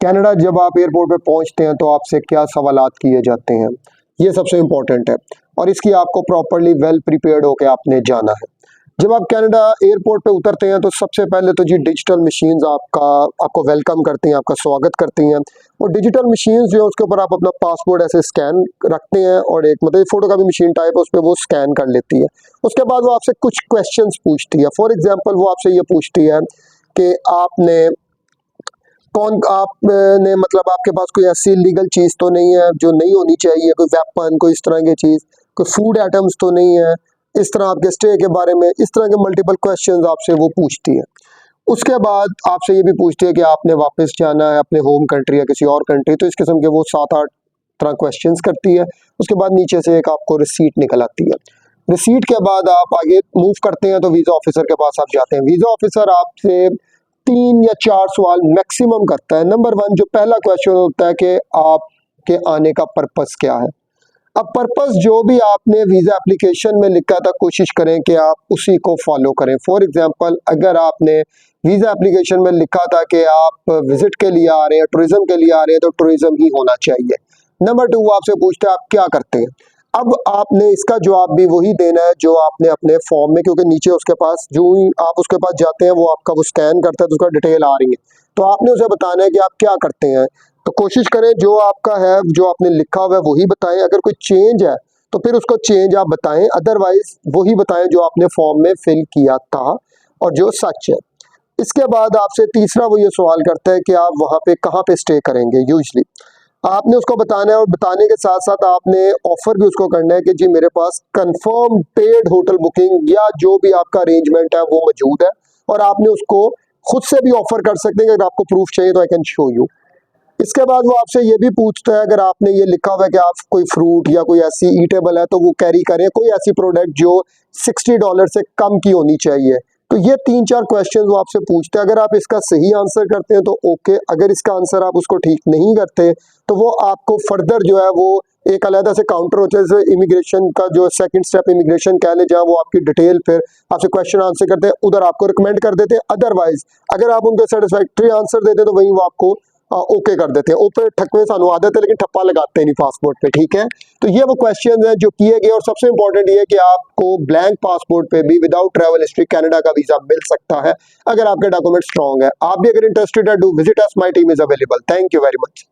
Canada जब आप airport पे पहुंचते हैं तो आपसे क्या सवालात किए जाते हैं, ये सबसे इम्पोर्टेंट है और इसकी आपको प्रॉपरली वेल प्रिपेयर्ड होकर आपने जाना है। जब आप कनाडा एयरपोर्ट पे उतरते हैं तो सबसे पहले तो जी डिजिटल मशीन्स आपको वेलकम करती हैं, आपका स्वागत करती हैं। और डिजिटल मशीन्स जो है उसके ऊपर आप अपना पासपोर्ट ऐसे स्कैन रखते हैं और एक मतलब फोटो का भी मशीन टाइप है, उस पर वो स्कैन कर लेती है। उसके बाद वो आपसे कुछ क्वेश्चंस पूछती है। फॉर एग्जांपल वो आपसे ये पूछती है कि आपने मतलब आपके पास कोई ऐसी लीगल चीज़ तो नहीं है जो नहीं होनी चाहिए, कोई वेपन, कोई इस तरह की चीज़, कोई फूड आइटम्स तो नहीं है, इस तरह आपके स्टे के बारे में, इस तरह के मल्टीपल क्वेश्चंस आपसे वो पूछती है। उसके बाद आपसे ये भी पूछती है कि आपने वापस जाना है अपने होम कंट्री या किसी और कंट्री, तो इस किस्म के वो 7-8 तरह क्वेश्चंस करती है। उसके बाद नीचे से एक आपको रिसीट निकल आती है। रिसीट के बाद आप आगे मूव करते हैं तो वीज़ा ऑफिसर के पास आप जाते हैं। वीज़ा ऑफिसर आपसे 3 या 4 सवाल मैक्सिमम करता है। नंबर 1 जो पहला क्वेश्चन होता है कि आपके आने का पर्पस क्या है। अब पर्पस जो भी आपने वीज़ा एप्लीकेशन में लिखा था कोशिश करें कि आप उसी को फॉलो करें। फॉर एग्जांपल अगर आपने वीज़ा एप्लीकेशन में लिखा था कि आप विजिट के लिए आ रहे हैं, टूरिज्म के लिए आ रहे हैं, तो टूरिज्म ही होना चाहिए। नंबर 2 आपसे पूछते हैं आप क्या करते हैं। अब आपने इसका जवाब भी वही देना है जो आपने अपने फॉर्म में, क्योंकि नीचे उसके पास जो ही आप उसके पास जाते हैं वो आपका वो स्कैन करता है तो उसका डिटेल आ रही है, तो आपने उसे बताना है कि आप क्या करते हैं। तो कोशिश करें जो आपका है, जो आपने लिखा हुआ है वही बताएं। अगर कोई चेंज है तो फिर उसको चेंज आप बताएं, अदरवाइज वही बताएं जो आपने फॉर्म में फिल किया था और जो सच है। इसके बाद आपसे तीसरा वो ये सवाल करता है कि आप वहाँ पे कहाँ पे स्टे करेंगे। यूजली आपने उसको बताना है और बताने के साथ साथ आपने ऑफर भी उसको करना है कि जी मेरे पास कंफर्म पेड होटल बुकिंग या जो भी आपका अरेंजमेंट है वो मौजूद है, और आपने उसको खुद से भी ऑफर कर सकते हैं कि अगर आपको प्रूफ चाहिए तो आई कैन शो यू। इसके बाद वो आपसे ये भी पूछता है अगर आपने ये लिखा हुआ है कि आप कोई फ्रूट या कोई ऐसी ईटेबल है तो वो कैरी करें, कोई ऐसी प्रोडक्ट जो $60 से कम की होनी चाहिए। तो ये 3-4 क्वेश्चन वो आपसे पूछते हैं। अगर आप इसका सही आंसर करते हैं तो ओके, अगर इसका आंसर आप उसको ठीक नहीं करते तो वो आपको फर्दर जो है वो एक अलग से काउंटर होता है, जैसे इमिग्रेशन का जो सेकंड स्टेप इमिग्रेशन कह ले, जहाँ वो आपकी डिटेल फिर आपसे क्वेश्चन आंसर करते हैं, उधर आपको रिकमेंड कर देते हैं। अदरवाइज अगर आप उनके सेटिस्फैक्ट्री आंसर देते हैं तो वहीं वो आपको ओके कर देते हैं। ऊपर ठकवे सानू आदत है लेकिन ठप्पा लगाते नहीं पासपोर्ट पे, ठीक है। तो ये वो क्वेश्चन है जो किए गए, और सबसे इंपॉर्टेंट ये है कि आपको ब्लैंक पासपोर्ट पे भी विदाउट ट्रैवल हिस्ट्री कनाडा का वीजा मिल सकता है अगर आपके डॉक्यूमेंट स्ट्रॉन्ग है। आप भी अगर इंटरेस्टेड है, do visit us, my team is available. Thank you very much.